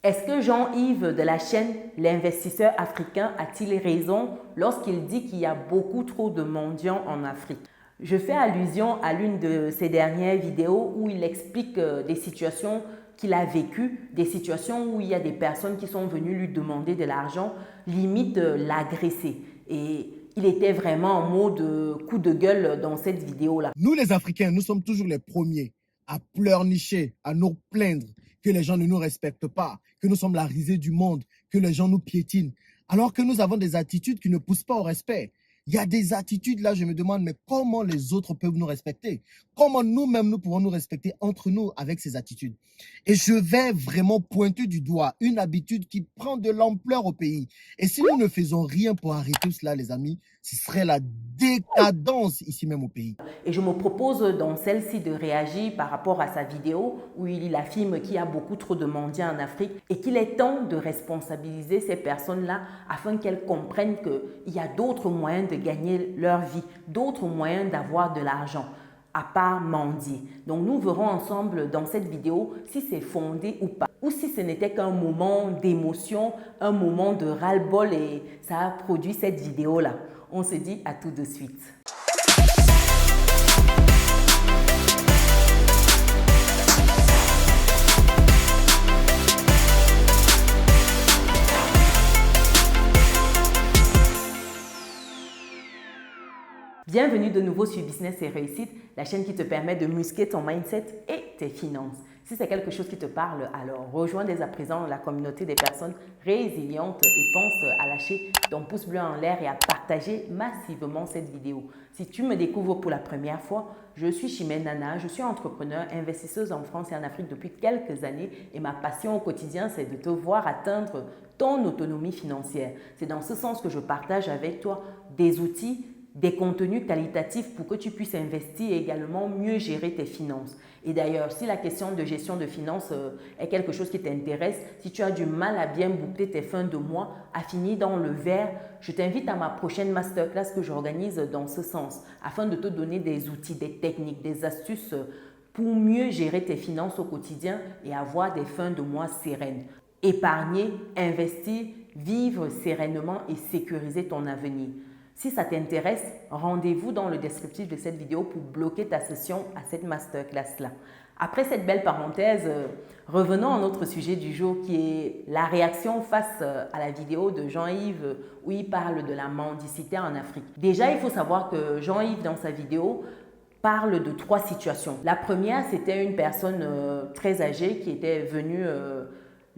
Est-ce que Jean-Yves de la chaîne L'investisseur africain a-t-il raison lorsqu'il dit qu'il y a beaucoup trop de mendiants en Afrique? Je fais allusion à l'une de ses dernières vidéos où il explique des situations qu'il a vécues, des situations où il y a des personnes qui sont venues lui demander de l'argent, limite l'agresser. Et il était vraiment en mode coup de gueule dans cette vidéo-là. Nous les Africains, nous sommes toujours les premiers à pleurnicher, à nous plaindre que les gens ne nous respectent pas, que nous sommes la risée du monde, que les gens nous piétinent, alors que nous avons des attitudes qui ne poussent pas au respect. Il y a des attitudes là, je me demande, mais comment les autres peuvent nous respecter? Comment nous-mêmes, nous pouvons nous respecter entre nous avec ces attitudes? Et je vais vraiment pointer du doigt une habitude qui prend de l'ampleur au pays. Et si nous ne faisons rien pour arrêter cela, les amis, ce serait la décadence ici même au pays. Et je me propose dans celle-ci de réagir par rapport à sa vidéo où il affirme qu'il y a beaucoup trop de mendiants en Afrique et qu'il est temps de responsabiliser ces personnes-là afin qu'elles comprennent qu'il y a d'autres moyens de gagner leur vie, d'autres moyens d'avoir de l'argent à part mendier. Donc nous verrons ensemble dans cette vidéo si c'est fondé ou pas, ou si ce n'était qu'un moment d'émotion, un moment de ras-le-bol et ça a produit cette vidéo-là. On se dit à tout de suite. Bienvenue de nouveau sur Business et Réussite, la chaîne qui te permet de muscler ton mindset et tes finances. Si c'est quelque chose qui te parle, alors rejoins dès à présent la communauté des personnes résilientes et pense à lâcher ton pouce bleu en l'air et à partager massivement cette vidéo. Si tu me découvres pour la première fois, je suis Chimène Nana, je suis entrepreneur, investisseuse en France et en Afrique depuis quelques années et ma passion au quotidien, c'est de te voir atteindre ton autonomie financière. C'est dans ce sens que je partage avec toi des outils, des contenus qualitatifs pour que tu puisses investir et également mieux gérer tes finances. Et d'ailleurs, si la question de gestion de finances est quelque chose qui t'intéresse, si tu as du mal à bien boucler tes fins de mois, à finir dans le vert, je t'invite à ma prochaine masterclass que j'organise dans ce sens, afin de te donner des outils, des techniques, des astuces pour mieux gérer tes finances au quotidien et avoir des fins de mois sereines. Épargner, investir, vivre sereinement et sécuriser ton avenir. Si ça t'intéresse, rendez-vous dans le descriptif de cette vidéo pour bloquer ta session à cette masterclass-là. Après cette belle parenthèse, revenons à notre sujet du jour qui est la réaction face à la vidéo de Jean-Yves où il parle de la mendicité en Afrique. Déjà, il faut savoir que Jean-Yves, dans sa vidéo, parle de 3 situations. La première, c'était une personne très âgée qui était venue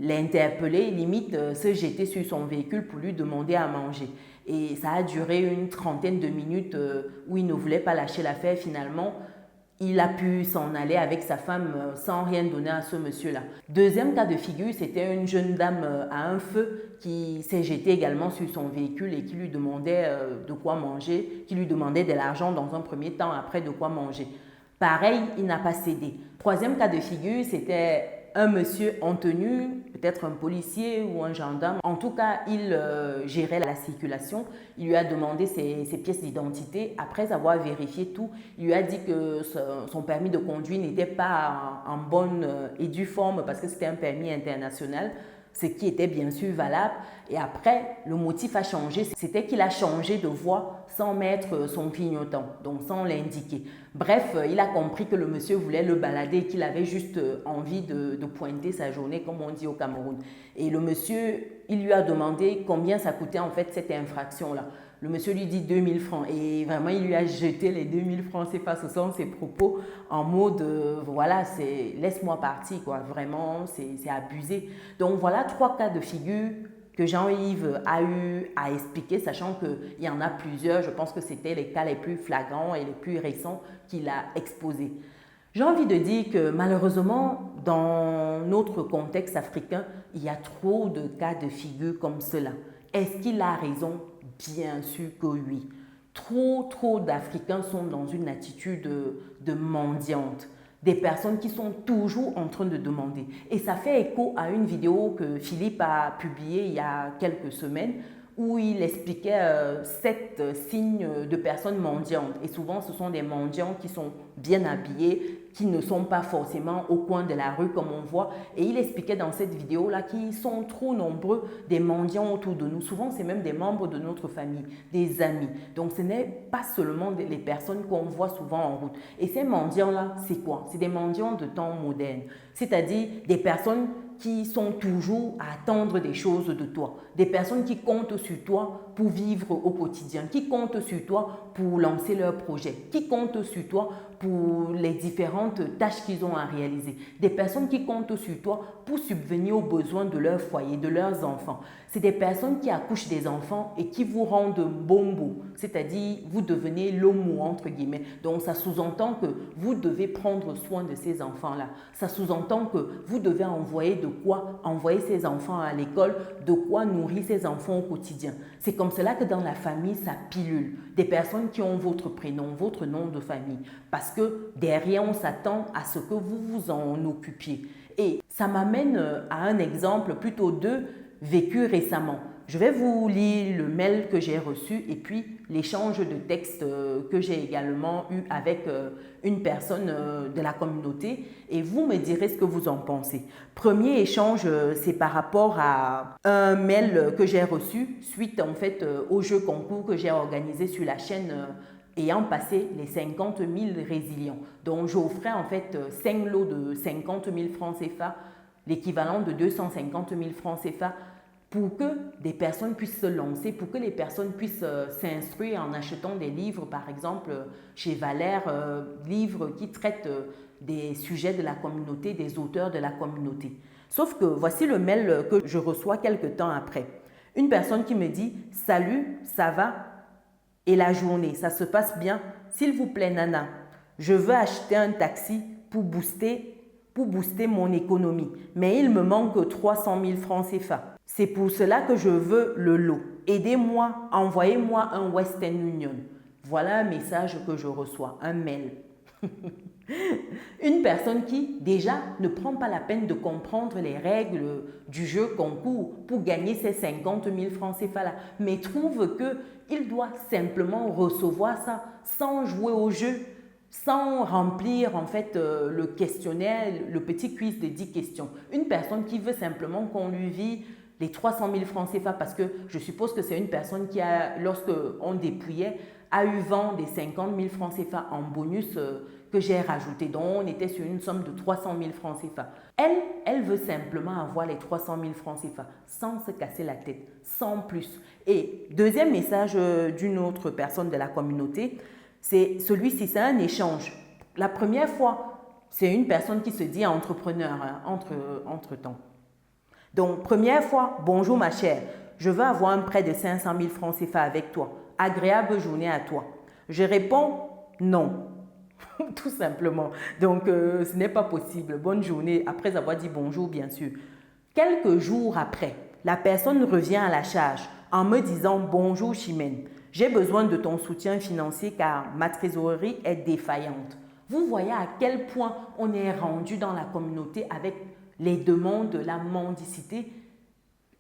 l'interpeller, limite se jeter sur son véhicule pour lui demander à manger. Et ça a duré une trentaine de minutes où il ne voulait pas lâcher l'affaire. Finalement, il a pu s'en aller avec sa femme sans rien donner à ce monsieur-là. Deuxième cas de figure, c'était une jeune dame à un feu qui s'est jetée également sur son véhicule et qui lui demandait de quoi manger, qui lui demandait de l'argent dans un premier temps, après de quoi manger. Pareil, il n'a pas cédé. Troisième cas de figure, c'était un monsieur en tenue, peut-être un policier ou un gendarme. En tout cas, il gérait la circulation. Il lui a demandé ses pièces d'identité. Après avoir vérifié tout, il lui a dit que son permis de conduire n'était pas en bonne et due forme parce que c'était un permis international, ce qui était bien sûr valable. Et après, le motif a changé. C'était qu'il a changé de voie sans mettre son clignotant, donc sans l'indiquer. Bref, il a compris que le monsieur voulait le balader et qu'il avait juste envie de pointer sa journée, comme on dit au Cameroun. Et le monsieur, il lui a demandé combien ça coûtait en fait cette infraction-là. Le monsieur lui dit 2000 francs et vraiment il lui a jeté les 2000 francs, c'est pas ce sont ses propos en mode voilà, c'est laisse-moi partir quoi, vraiment c'est abusé. Donc voilà 3 cas de figure que Jean-Yves a eu à expliquer, sachant qu'il y en a plusieurs. Je pense que c'était les cas les plus flagrants et les plus récents qu'il a exposés. J'ai envie de dire que malheureusement, dans notre contexte africain, il y a trop de cas de figure comme cela. Est-ce qu'il a raison? Bien sûr que oui. Trop d'Africains sont dans une attitude de mendiante. Des personnes qui sont toujours en train de demander. Et ça fait écho à une vidéo que Philippe a publiée il y a quelques semaines où il expliquait 7 signes de personnes mendiantes. Et souvent, ce sont des mendiants qui sont bien habillés, qui ne sont pas forcément au coin de la rue comme on voit. Et il expliquait dans cette vidéo-là qu'ils sont trop nombreux des mendiants autour de nous. Souvent, c'est même des membres de notre famille, des amis. Donc, ce n'est pas seulement les personnes qu'on voit souvent en route. Et ces mendiants-là, c'est quoi? C'est des mendiants de temps moderne, c'est-à-dire des personnes qui sont toujours à attendre des choses de toi, des personnes qui comptent sur toi pour vivre au quotidien, qui comptent sur toi pour lancer leurs projets, qui comptent sur toi pour les différentes tâches qu'ils ont à réaliser, des personnes qui comptent sur toi pour subvenir aux besoins de leur foyer, de leurs enfants. C'est des personnes qui accouchent des enfants et qui vous rendent bombo, c'est-à-dire vous devenez l'homo entre guillemets. Donc ça sous-entend que vous devez prendre soin de ces enfants-là. Ça sous-entend que vous devez envoyer ces enfants à l'école, de quoi nourrir ces enfants au quotidien. C'est comme cela que dans la famille, ça pilule. Des personnes qui ont votre prénom, votre nom de famille. Parce que derrière, on s'attend à ce que vous vous en occupiez. Et ça m'amène à un exemple, plutôt deux, vécu récemment. Je vais vous lire le mail que j'ai reçu et puis l'échange de textes que j'ai également eu avec une personne de la communauté et vous me direz ce que vous en pensez. Premier échange, c'est par rapport à un mail que j'ai reçu suite en fait au jeu concours que j'ai organisé sur la chaîne ayant passé les 50 000 résilients. Donc j'offrais en fait 5 lots de 50 000 francs CFA, l'équivalent de 250 000 francs CFA, pour que des personnes puissent se lancer, pour que les personnes puissent s'instruire en achetant des livres, par exemple chez Valère, livres qui traitent des sujets de la communauté, des auteurs de la communauté. Sauf que voici le mail que je reçois quelques temps après. Une personne qui me dit « Salut, ça va? Et la journée, ça se passe bien? S'il vous plaît, Nana, je veux acheter un taxi pour booster mon économie, mais il me manque 300 000 francs CFA. C'est pour cela que je veux le lot. Aidez-moi, envoyez-moi un Western Union. » Voilà un message que je reçois, un mail. Une personne qui, déjà, ne prend pas la peine de comprendre les règles du jeu concours pour gagner ces 50 000 francs CFA-là, mais trouve qu'il doit simplement recevoir ça sans jouer au jeu, sans remplir en fait le questionnaire, le petit quiz de 10 questions. Une personne qui veut simplement qu'on lui vire les 300 000 francs CFA parce que je suppose que c'est une personne qui a, lorsque on dépouillait, a eu vent des 50 000 francs CFA en bonus que j'ai rajouté. Donc, on était sur une somme de 300 000 francs CFA. Elle veut simplement avoir les 300 000 francs CFA sans se casser la tête, sans plus. Et deuxième message d'une autre personne de la communauté, c'est celui-ci, c'est un échange. La première fois, c'est une personne qui se dit entrepreneur entre-temps. Donc, première fois, bonjour ma chère, je veux avoir un prêt de 500 000 francs CFA avec toi. Agréable journée à toi. Je réponds non, tout simplement. Donc, ce n'est pas possible. Bonne journée, après avoir dit bonjour, bien sûr. Quelques jours après, la personne revient à la charge en me disant bonjour Chimène, j'ai besoin de ton soutien financier car ma trésorerie est défaillante. Vous voyez à quel point on est rendu dans la communauté avec les demandes, la mendicité.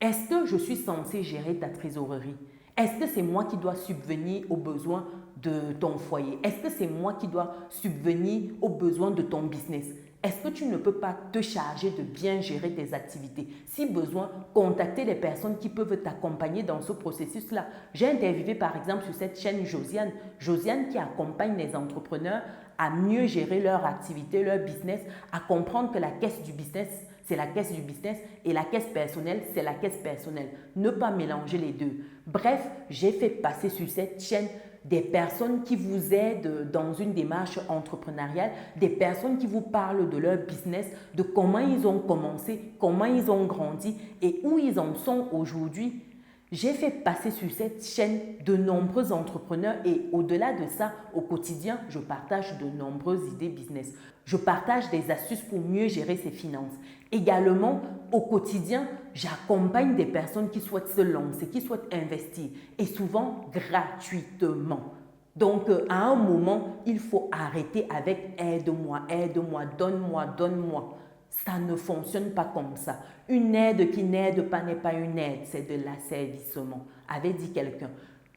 Est-ce que je suis censée gérer ta trésorerie? Est-ce que c'est moi qui dois subvenir aux besoins de ton foyer? Est-ce que c'est moi qui dois subvenir aux besoins de ton business? Est-ce que tu ne peux pas te charger de bien gérer tes activités? Si besoin, contacter les personnes qui peuvent t'accompagner dans ce processus-là. J'ai interviewé par exemple sur cette chaîne Josiane. Josiane qui accompagne les entrepreneurs à mieux gérer leur activité, leur business, à comprendre que la caisse du business, c'est la caisse du business et la caisse personnelle, c'est la caisse personnelle. Ne pas mélanger les deux. Bref, j'ai fait passer sur cette chaîne des personnes qui vous aident dans une démarche entrepreneuriale, des personnes qui vous parlent de leur business, de comment ils ont commencé, comment ils ont grandi et où ils en sont aujourd'hui. J'ai fait passer sur cette chaîne de nombreux entrepreneurs et au-delà de ça, au quotidien, je partage de nombreuses idées business. Je partage des astuces pour mieux gérer ses finances. Également, au quotidien, j'accompagne des personnes qui souhaitent se lancer, qui souhaitent investir et souvent gratuitement. Donc, à un moment, il faut arrêter avec « aide-moi, aide-moi, donne-moi, donne-moi ». Ça ne fonctionne pas comme ça. Une aide qui n'aide pas n'est pas une aide, c'est de l'asservissement, avait dit quelqu'un.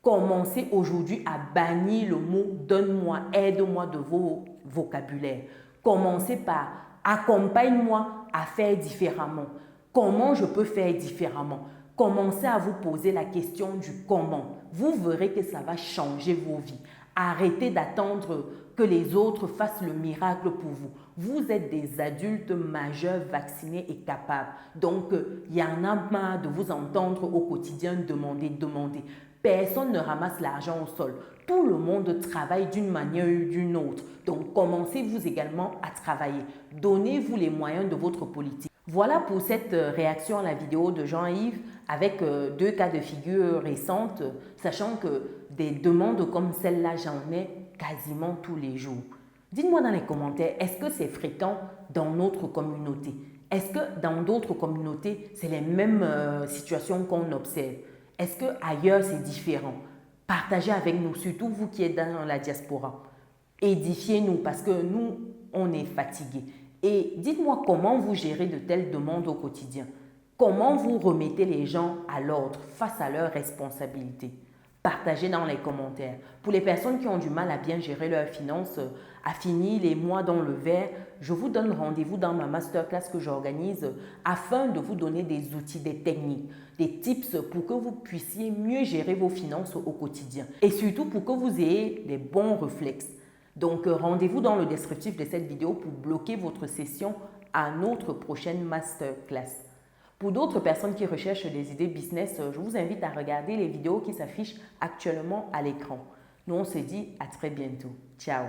Commencez aujourd'hui à bannir le mot « donne-moi, aide-moi » de vos vocabulaires. Commencez par accompagne-moi à faire différemment. Comment je peux faire différemment? Commencez à vous poser la question du comment. Vous verrez que ça va changer vos vies. Arrêtez d'attendre que les autres fassent le miracle pour vous. Vous êtes des adultes majeurs, vaccinés et capables. Donc, il y en a marre de vous entendre au quotidien demander. Personne ne ramasse l'argent au sol. Tout le monde travaille d'une manière ou d'une autre. Donc, commencez vous également à travailler. Donnez-vous les moyens de votre politique. Voilà pour cette réaction à la vidéo de Jean-Yves avec deux cas de figure récentes, sachant que des demandes comme celle-là, j'en ai quasiment tous les jours. Dites-moi dans les commentaires, est-ce que c'est fréquent dans notre communauté? Est-ce que dans d'autres communautés, c'est les mêmes situations qu'on observe? Est-ce qu'ailleurs, c'est différent? Partagez avec nous, surtout vous qui êtes dans la diaspora. Édifiez-nous parce que nous, on est fatigués. Et dites-moi comment vous gérez de telles demandes au quotidien. Comment vous remettez les gens à l'ordre face à leurs responsabilités. Partagez dans les commentaires. Pour les personnes qui ont du mal à bien gérer leurs finances, à finir les mois dans le vert, je vous donne rendez-vous dans ma masterclass que j'organise afin de vous donner des outils, des techniques, des tips pour que vous puissiez mieux gérer vos finances au quotidien et surtout pour que vous ayez les bons réflexes. Donc, rendez-vous dans le descriptif de cette vidéo pour bloquer votre session à notre prochaine masterclass. Pour d'autres personnes qui recherchent des idées business, je vous invite à regarder les vidéos qui s'affichent actuellement à l'écran. Nous, on se dit à très bientôt. Ciao!